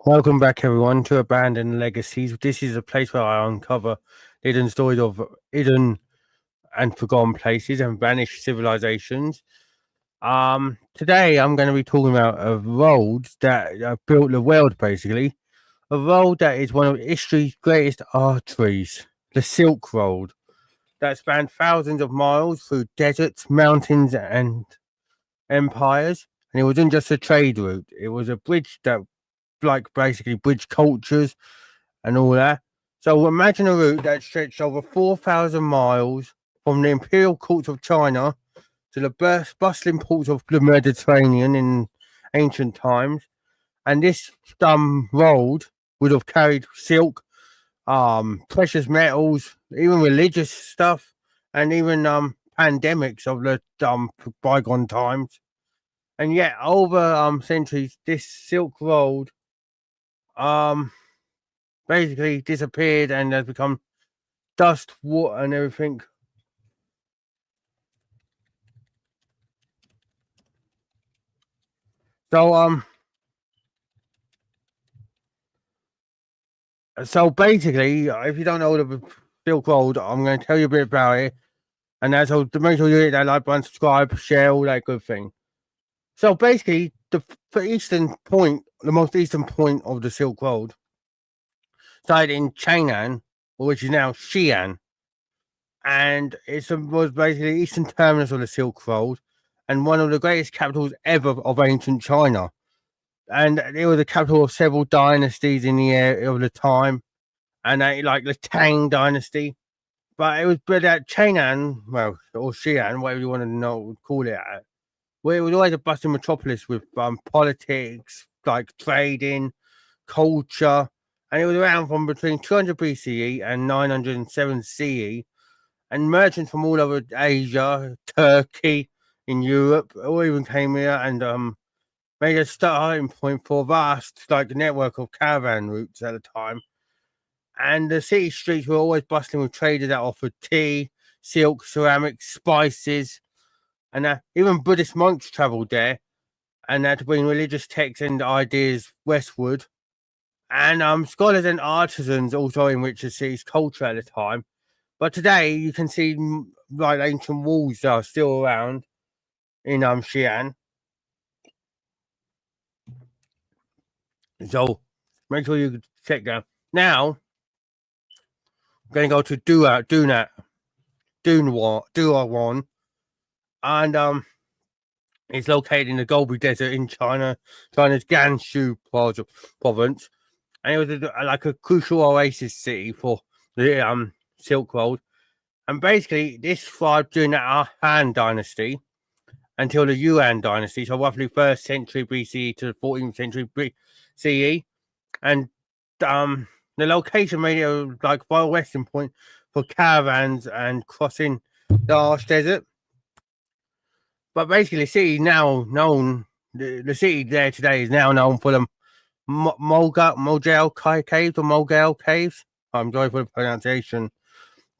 Welcome back, everyone, to Abandoned Legacies. This is a place where I uncover hidden stories of hidden and forgotten places and vanished civilizations. Today I'm going to be talking about a road that built the world, basically. A road that is one of history's greatest arteries, the Silk Road, that spanned thousands of miles through deserts, mountains, and empires. And it wasn't just a trade route; it was a bridge that, like, basically bridged cultures and all that. So imagine a route that stretched over 4,000 miles from the imperial courts of China to the bustling ports of the Mediterranean in ancient times. And this road would have carried silk, precious metals, even religious stuff, and even pandemics of the bygone times. And yet, over centuries, this Silk Road um basically disappeared and has become dust, water, and everything. So basically, if you don't know the Silk Road, I'm going to tell you a bit about it, and that's all. To make sure you hit that like button, subscribe, share, all that good thing. So basically, the most eastern point of the Silk Road, started in Chang'an, which is now Xi'an, and was basically the eastern terminus of the Silk Road, and one of the greatest capitals ever of ancient China. And it was the capital of several dynasties in the area of the time, and like the Tang dynasty. But it was built at Chang'an, well, or Xi'an, whatever you want to know, call it, where it was always a bustling metropolis with politics, like trading, culture, and it was around from between 200 BCE and 907 CE, and merchants from all over Asia, Turkey, in Europe, all even came here and made a starting point for a vast network of caravan routes at the time. And the city streets were always bustling with traders that offered tea, silk, ceramics, spices, and even Buddhist monks travelled there and had to bring religious texts and ideas westward. And scholars and artisans also enriched the city's culture at the time. But today you can see like ancient walls that are still around in Xi'an. So make sure you check that. Now I'm going to go to Dunhuan, and it's located in the Gobi Desert in China's Gansu province, and it was like a crucial oasis city for the Silk Road. And basically, this thrived during the Han Dynasty until the Yuan Dynasty, so roughly 1st century BCE to the 14th century CE, and the location made it like a western point for caravans and crossing the harsh desert. But basically, the city now known, the city there today is now known for the Mogel Caves or Mogel Caves. I'm sorry for the pronunciation.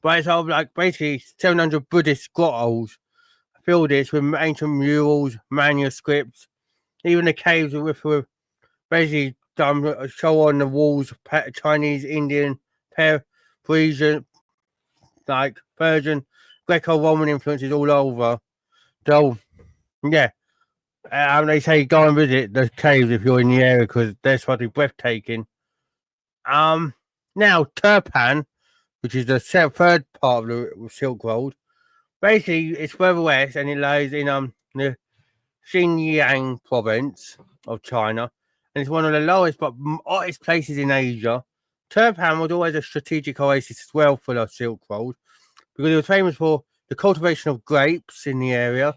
But it's like basically 700 Buddhist grottos fill this with ancient murals, manuscripts, even the caves with basically show on the walls Chinese, Indian, Persian, like Persian, Greco-Roman influences all over. So yeah, they say go and visit the caves if you're in the area because they're slightly breathtaking. Now Turpan, which is the third part of the Silk Road, basically it's further west and it lies in the Xinjiang province of China, and it's one of the lowest but hottest places in Asia. Turpan was always a strategic oasis as well for the Silk Road because it was famous for the cultivation of grapes in the area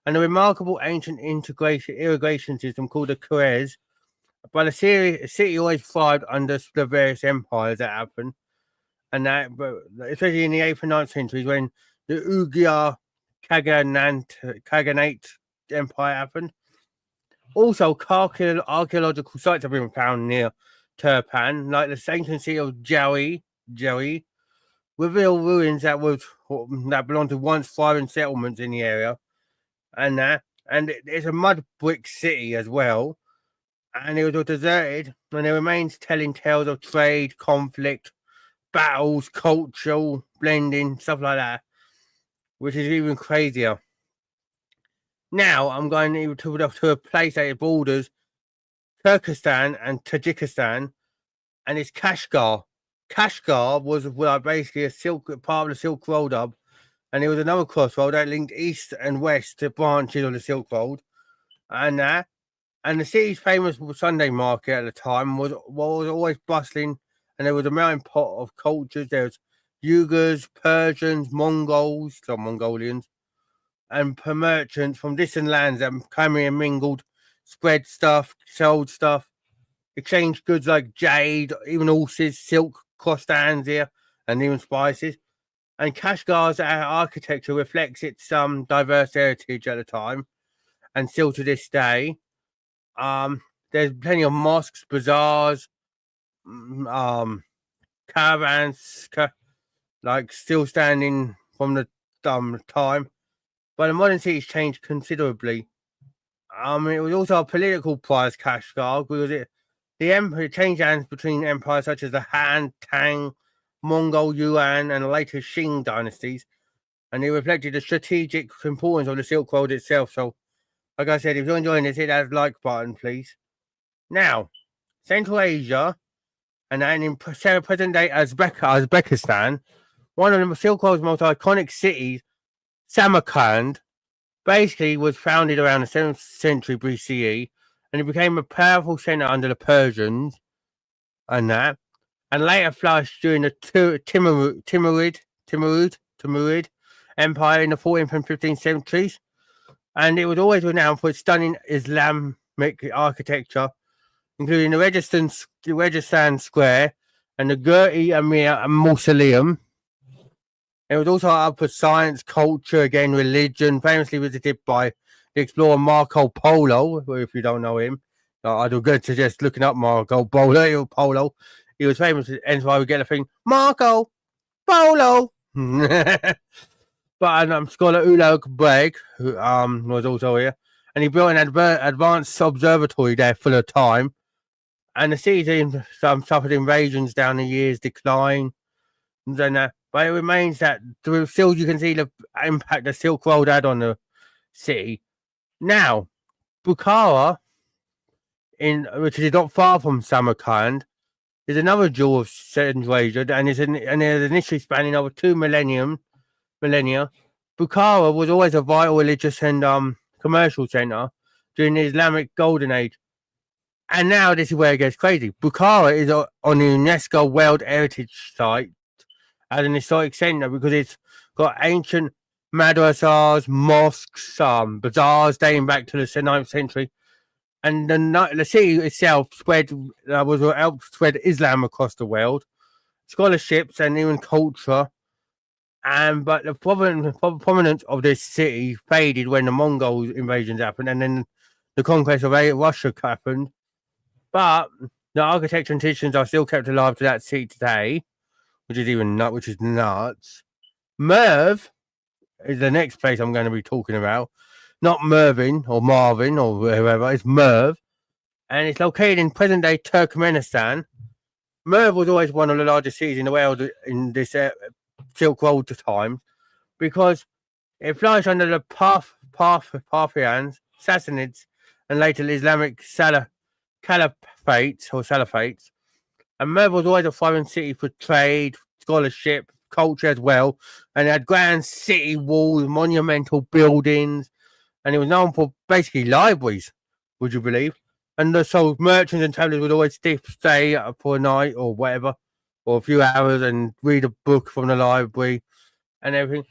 and a remarkable ancient irrigation system called the Suez. But the city always thrived under the various empires that happened, and that, but especially in the 8th and 9th centuries when the Uyghur Khaganate Empire happened. Also, archaeological sites have been found near Turpan, like the ancient city of Joey, reveal ruins that belonged to once thriving settlements in the area, and it's a mud brick city as well. and it was all deserted, and there remains telling tales of trade, conflict, battles, cultural blending, stuff like that, which is even crazier. Now I'm going to a place that borders Turkestan and Tajikistan, and it's Kashgar. Kashgar was basically a part of the Silk Road hub, and it was another crossroad that linked east and west to branches of the Silk Road, and the city's famous Sunday market at the time was always bustling, and there was a melting pot of cultures. There was Uyghurs, Persians, Mongols, some Mongolians, and merchants from distant lands that came in and mingled, spread stuff, sold stuff, exchanged goods like jade, even horses, silk, crossed hands here, and even spices. And Kashgar's architecture reflects its diverse heritage at the time, and still to this day. There's plenty of mosques, bazaars, caravans, like still standing from the time. But the modern city's changed considerably. It was also a political prize, Kashgar, because the empire changed hands between empires such as the Han, Tang, Mongol, Yuan, and the later Qing dynasties, and it reflected the strategic importance of the Silk Road itself. So, like I said, if you're enjoying this, hit that like button, please. Now, Central Asia, and in present day Uzbekistan, one of the Silk Road's most iconic cities, Samarkand, basically was founded around the 7th century BCE, and it became a powerful center under the Persians and later flourished during the Timurid Empire in the 14th and 15th centuries. And it was always renowned for its stunning Islamic architecture, including the Registan Square and the Gerti Amir Mausoleum. It was also up for science, culture, again, religion, famously visited by the explorer Marco Polo, if you don't know him. I'd good suggest looking up Marco Polo. He was famous, hence why we get the thing, Marco Polo. But scholar Ulugh Beg, who was also here, and he built an advanced observatory there full of time. And the city suffered invasions down the years, decline, and but it remains that still you can see the impact the Silk Road had on the city. Now, Bukhara, which is not far from Samarkand, is another jewel of Central Asia, and is initially spanning over 2 millennia. Bukhara was always a vital religious and commercial center during the Islamic Golden Age. And now this is where it gets crazy. Bukhara is on the UNESCO World Heritage Site as an historic center because it's got ancient madrasas, mosques, bazaars dating back to the 9th century. And the city itself helped spread Islam across the world, scholarships, and even culture. But the prominence of this city faded when the Mongol invasions happened, and then the conquest of Russia happened. But the architecture and traditions are still kept alive to that city today, which is nuts. Merv is the next place I'm going to be talking about. Not Mervyn or Marvin or whoever, it's Merv. And it's located in present-day Turkmenistan. Merv was always one of the largest cities in the world in this Silk Road time because it flourished under the Parthians, Sassanids, and later the Islamic Caliphates. And Merv was always a thriving city for trade, scholarship, culture as well. And it had grand city walls, monumental buildings, and it was known for basically libraries, would you believe? And so merchants and travelers would always stay for a night or whatever, or a few hours and read a book from the library and everything.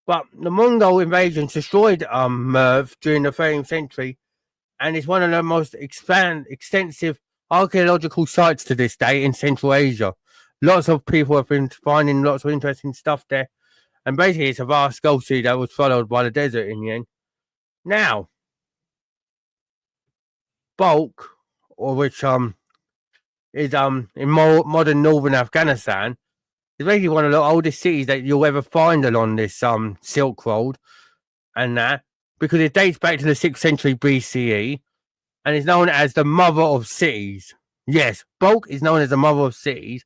But the Mongol invasions destroyed Merv during the 13th century, and it's one of the most extensive archaeological sites to this day in Central Asia. Lots of people have been finding lots of interesting stuff there, and basically it's a vast gold sea that was followed by the desert in the end. Now, Balkh, or which is in modern northern Afghanistan, is basically one of the oldest cities that you'll ever find along this Silk Road, and because it dates back to the 6th century BCE, and is known as the mother of cities. Yes, Balkh is known as the mother of cities,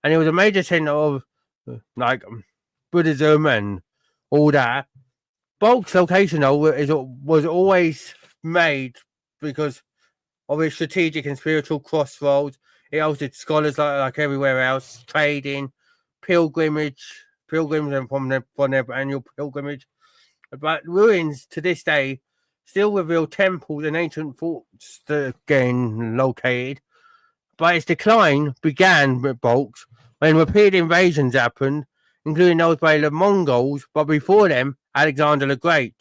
and it was a major center of like Buddhism and all that. Balkh's location, though, was always made because of its strategic and spiritual crossroads. It hosted scholars like everywhere else, trading, pilgrims and from their annual pilgrimage. But ruins to this day still reveal temples and ancient forts that again located. But its decline began with Balkhs when repeated invasions happened, including those by the Mongols, but before them, Alexander the Great.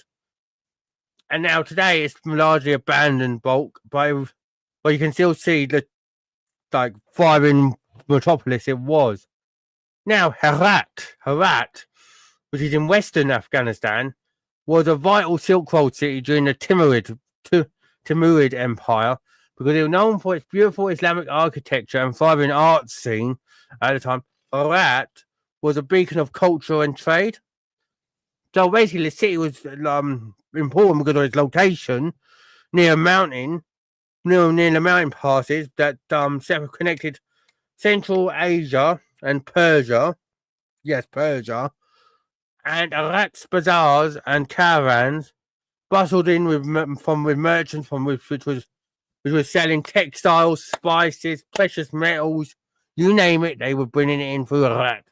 And now today it's largely abandoned Balkh, but you can still see the thriving metropolis it was. Now Herat, which is in western Afghanistan, was a vital Silk Road city during the Timurid Empire because it was known for its beautiful Islamic architecture and thriving art scene at the time. Herat was a beacon of culture and trade. So basically, the city was important because of its location near a mountain, near the mountain passes that connected Central Asia and Persia. Yes, Persia. And Herat's bazaars and caravans bustled in with merchants which was selling textiles, spices, precious metals, you name it, they were bringing it in through Herat.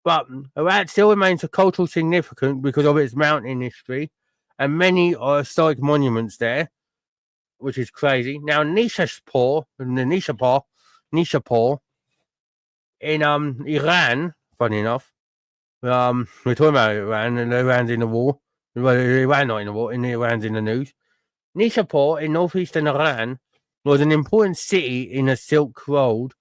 But Herat still remains a cultural significant because of its mountain history and many historic monuments there, which is crazy. Now, Nishapur in Iran, funny enough, we're talking about Iran, and Iran's in the war. Well, Iran not in the war, Iran's in the news. Nishapur in northeastern Iran was an important city in the Silk Road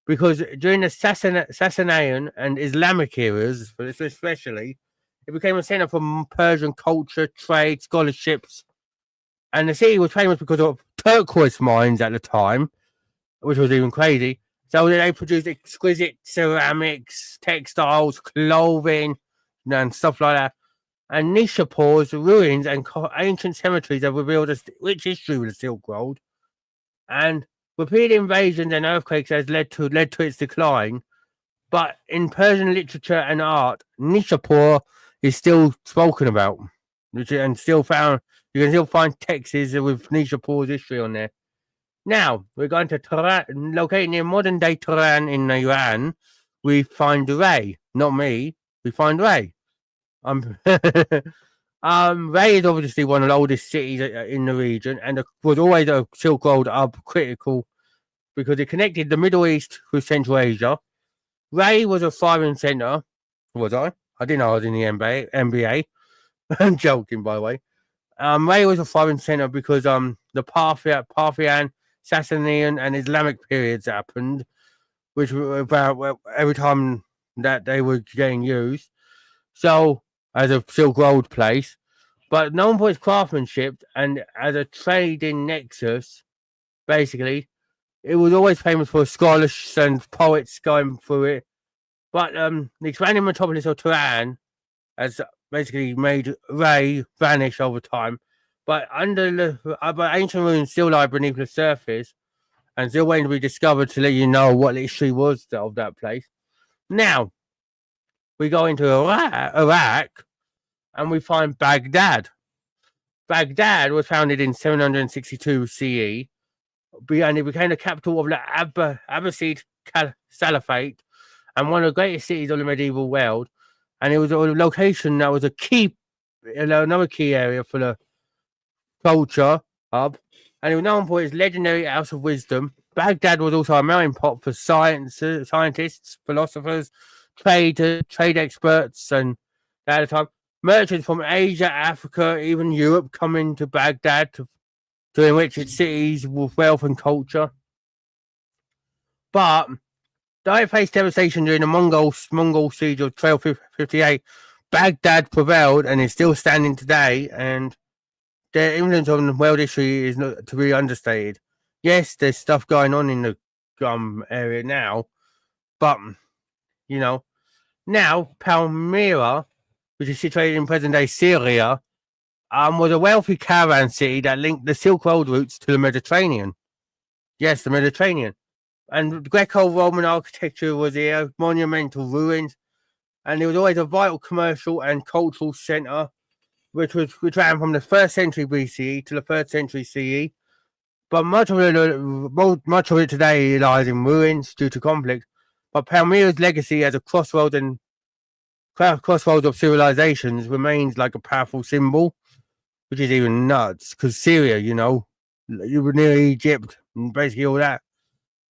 because during the Sasanian and Islamic eras, especially, it became a center for Persian culture, trade, scholarships, and the city was famous because of turquoise mines at the time, which was even crazy. So they produced exquisite ceramics, textiles, clothing, and stuff like that. And Nishapur's ruins and ancient cemeteries have revealed a rich history of the Silk Road. And repeated invasions and earthquakes has led to its decline. But in Persian literature and art, Nishapur is still spoken about, and still found. You can still find texts with Nishapur's history on there. Now, we're going to Tehran, located near modern-day Tehran in Iran. We find Ray, not me. We find Ray. Ray is obviously one of the oldest cities in the region, and was always a Silk Road hub critical because it connected the Middle East with Central Asia. Ray was a thriving center. Was I? I didn't know I was in the NBA. I'm joking, by the way. Ray was a thriving center because the Parthian, Sasanian, and Islamic periods happened, which were about every time that they were getting used. So, as a Silk Road place, but known for its craftsmanship and as a trading nexus, basically, it was always famous for scholars and poets going through it. But the expanding metropolis of Tehran has basically made Ray vanish over time. But ancient ruins still lie beneath the surface and still waiting to be discovered to let you know what the history was of that place. Now, we go into Iraq and we find Baghdad. Baghdad was founded in 762 CE and it became the capital of the Abbasid Caliphate and one of the greatest cities of the medieval world. And it was a location that was another key area for the culture hub, and it was known for its legendary House of Wisdom. Baghdad was also a melting pot for scientists, philosophers, trade experts, and at the time, merchants from Asia, Africa, even Europe coming to Baghdad to enrich its cities with wealth and culture. But though it faced devastation during the Mongol siege of 1258, Baghdad prevailed and is still standing today, and their influence on world history is not to be understated. Yes, there's stuff going on in the area now, but now Palmyra, which is situated in present-day Syria, was a wealthy caravan city that linked the Silk Road routes to the Mediterranean. Yes, the Mediterranean. And Greco-Roman architecture was here, monumental ruins, and it was always a vital commercial and cultural centre, which ran from the 1st century BCE to the 3rd century CE. But much of it today lies in ruins due to conflict. But Palmyra's legacy as a crossroads of civilizations remains like a powerful symbol, which is even nuts. Because Syria, you were near Egypt and basically all that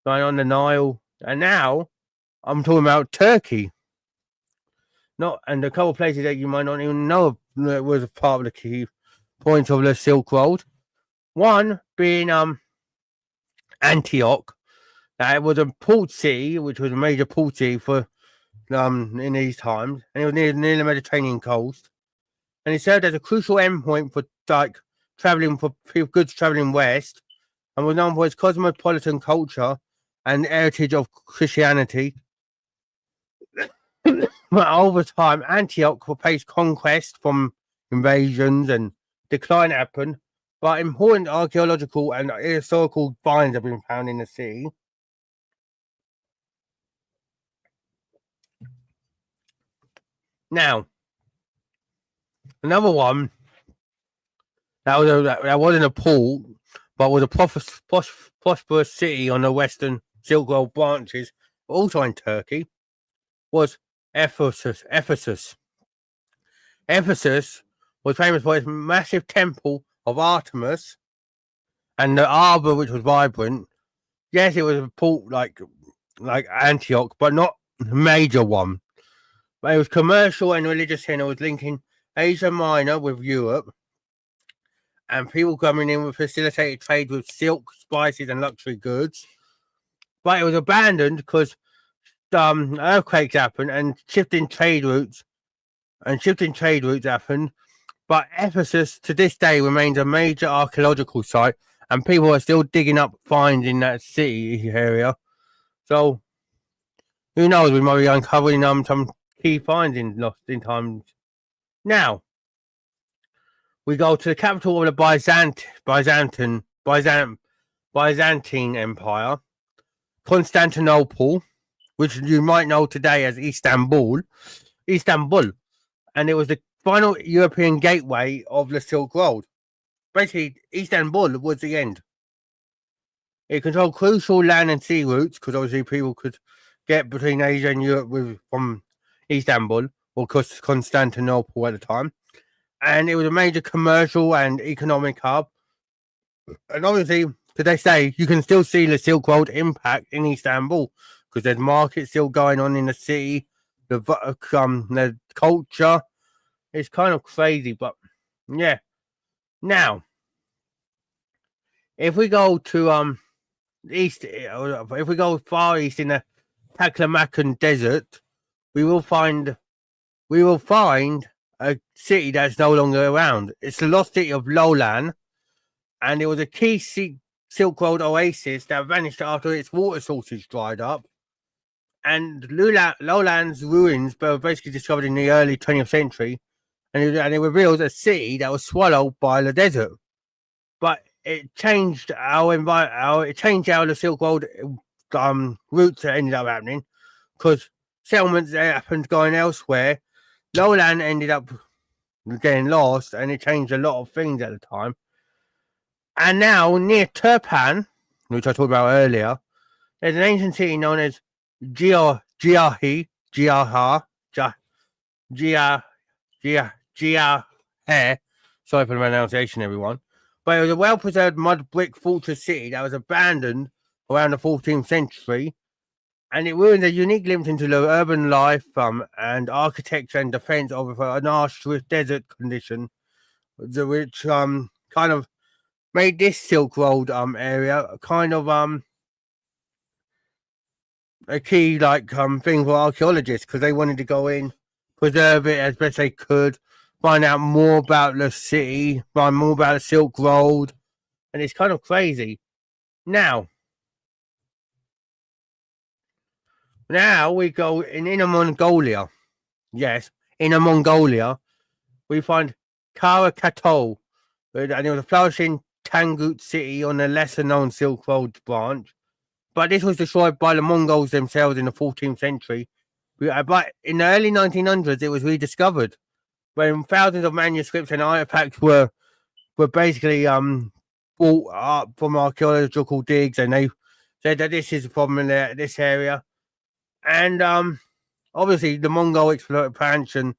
going on the Nile, and now I'm talking about Turkey. And a couple of places that you might not even know was a part of the key points of the Silk Road. One being Antioch. It was a port city, which was a major port city for in these times, and it was near the Mediterranean coast, and it served as a crucial endpoint for goods traveling west, and was known for its cosmopolitan culture and heritage of Christianity. But over time, Antioch faced conquest from invasions and decline happened, but important archaeological and historical finds have been found in the city. Now, another one that wasn't a port, but was a prosperous city on the western Silk Road branches, also in Turkey, was Ephesus. Ephesus was famous for its massive temple of Artemis and the harbour, which was vibrant. Yes, it was a port like Antioch, but not a major one. But it was commercial and religious centre, was linking Asia Minor with Europe, and people coming in with facilitated trade with silk, spices, and luxury goods. But it was abandoned because earthquakes happened and shifting trade routes happened. But Ephesus to this day remains a major archaeological site, and people are still digging up finds in that city area. So who knows? We might be uncovering some key findings in times. Now we go to the capital of the Byzantine Empire, Constantinople, which you might know today as Istanbul, and it was the final European gateway of the Silk Road. Basically, Istanbul was the end. It controlled crucial land and sea routes because obviously people could get between Asia and Europe from Istanbul or Constantinople at the time. And it was a major commercial and economic hub. And obviously, to this day, you can still see the Silk Road impact in Istanbul because there's markets still going on in the city. The culture is kind of crazy, but yeah. Now, if we go to east, if we go far east in the Taklamakan Desert, we will find a city that's no longer around. It's the lost city of Lolan, and it was a key Silk Road oasis that vanished after its water sources dried up. And Lolan's ruins were basically discovered in the early 20th century, and it reveals a city that was swallowed by the desert. But it changed how the Silk Road routes ended up happening, because settlements happened going elsewhere. Lowland ended up getting lost, and it changed a lot of things at the time. And now, near Turpan, which I talked about earlier, there's an ancient city known as Giahe. Sorry for the pronunciation, everyone. But it was a well-preserved mud brick fortress city that was abandoned around the 14th century, and it ruins a unique glimpse into the urban life and architecture and defense of an harsh desert condition, which kind of made this Silk Road area kind of a key thing for archaeologists, because they wanted to go in, preserve it as best they could, find out more about the city, find more about the Silk Road, and it's kind of crazy. Now we go in Inner Mongolia. Yes, Inner Mongolia. We find Karakatol, and it was a flourishing tangled city on the lesser-known Silk Road branch. But this was destroyed by the Mongols themselves in the 14th century. But in the early 1900s, it was rediscovered when thousands of manuscripts and artifacts were basically brought up from archaeological digs, and they said that this is a problem in this area. And obviously, the Mongol expansion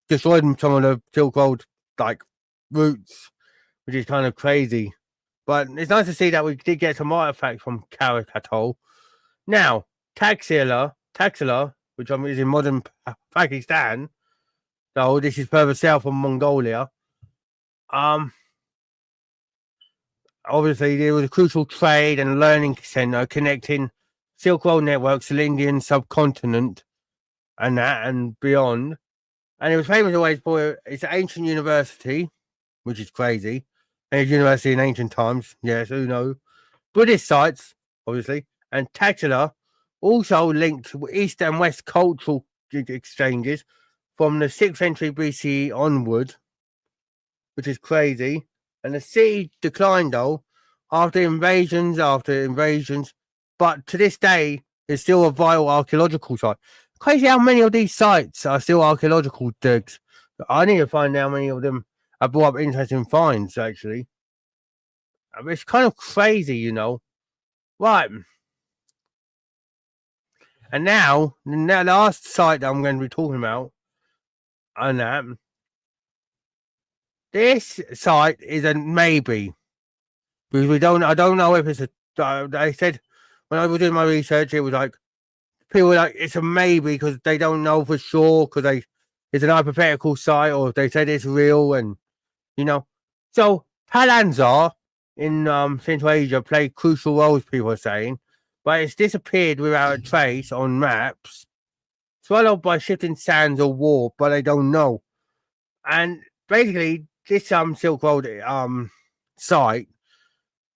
destroyed some of the Silk Road like routes, which is kind of crazy. But it's nice to see that we did get some artifacts from Karakatol. Now, Taxila, which is in modern Pakistan, so this is further south from Mongolia. Obviously, there was a crucial trade and learning center connecting Silk Road networks to the Indian subcontinent and beyond. And it was famous always for its ancient university, which is crazy. A university in ancient times, yes, who knows? Buddhist sites, obviously, and Taxila also linked to East and West cultural exchanges from the 6th century BCE onward, which is crazy. And the city declined, though, after invasions, but to this day, it's still a vital archaeological site. Crazy how many of these sites are still archaeological digs. I need to find out how many of them have brought up interesting finds, actually. It's kind of crazy, you know. Right. And now, the last site that I'm going to be talking about, and that, this site is a maybe. Because I don't know if it's they said, when I was doing my research, it was like, people were like, it's a maybe because they don't know for sure, because it's an hypothetical site, or if they said it's real, and, you know. So, Palanzar in Central Asia played crucial roles, people are saying, but it's disappeared without a trace on maps, swallowed by shifting sands or war, but they don't know. And basically, this Silk Road site,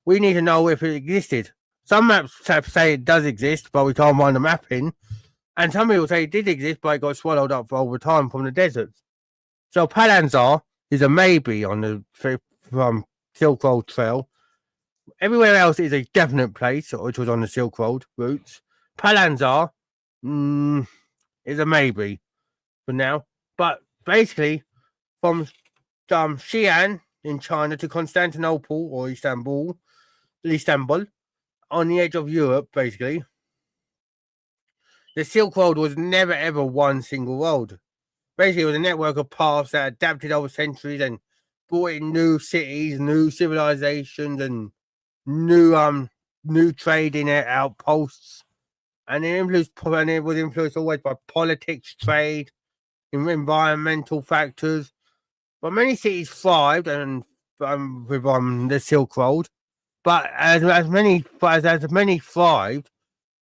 we need to know if it existed. Some maps say it does exist, but we can't find the mapping. And some people say it did exist, but it got swallowed up over time from the deserts. So Palanzar is a maybe on the Silk Road Trail. Everywhere else is a definite place, which was on the Silk Road routes. Palanzar is a maybe for now. But basically, from Xi'an in China to Constantinople or Istanbul, on the edge of Europe, basically, the Silk Road was never ever one single road. Basically, it was a network of paths that adapted over centuries and brought in new cities, new civilizations, and new trading outposts. And it was influenced always by politics, trade, environmental factors. But many cities thrived and with the Silk Road. But as many thrived,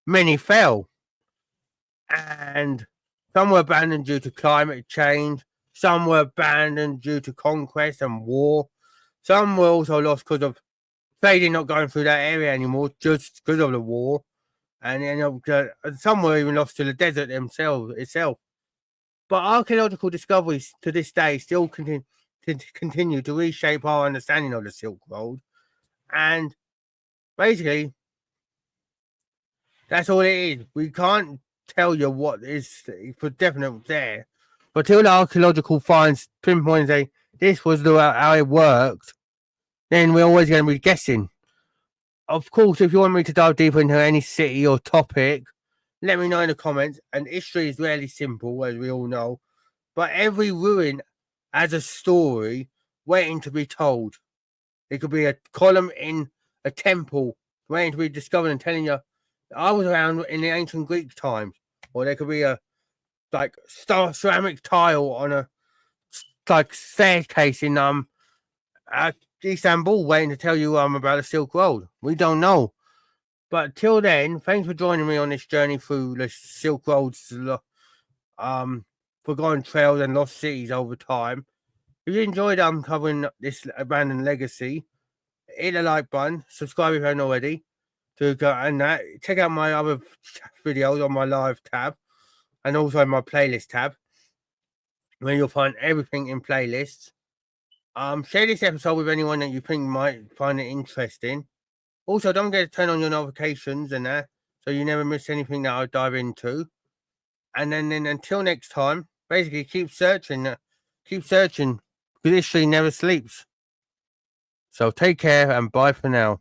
many fell. And some were abandoned due to climate change. Some were abandoned due to conquest and war. Some were also lost because of trading not going through that area anymore, just because of the war. And some were even lost to the desert itself. But archaeological discoveries to this day still continue to reshape our understanding of the Silk Road. And basically, that's all it is. We can't tell you what is for definite there. But till the archaeological finds pinpoint say this was how it worked, then we're always going to be guessing. Of course, if you want me to dive deeper into any city or topic, let me know in the comments. And history is rarely simple, as we all know. But every ruin has a story waiting to be told. It could be a column in a temple waiting to be discovered and telling you, I was around in the ancient Greek times. Or there could be a ceramic tile on a staircase in Istanbul waiting to tell you about the Silk Road. We don't know. But till then, thanks for joining me on this journey through the Silk Road's forgotten trails and lost cities over time. If you enjoyed covering this Abandoned Legacy, hit the like button, subscribe if you haven't already, and check out my other videos on my live tab and also my playlist tab, where you'll find everything in playlists. Share this episode with anyone that you think might find it interesting. Also, don't forget to turn on your notifications and that, so you never miss anything that I dive into. And then until next time, basically keep searching, because history never sleeps. So take care and bye for now.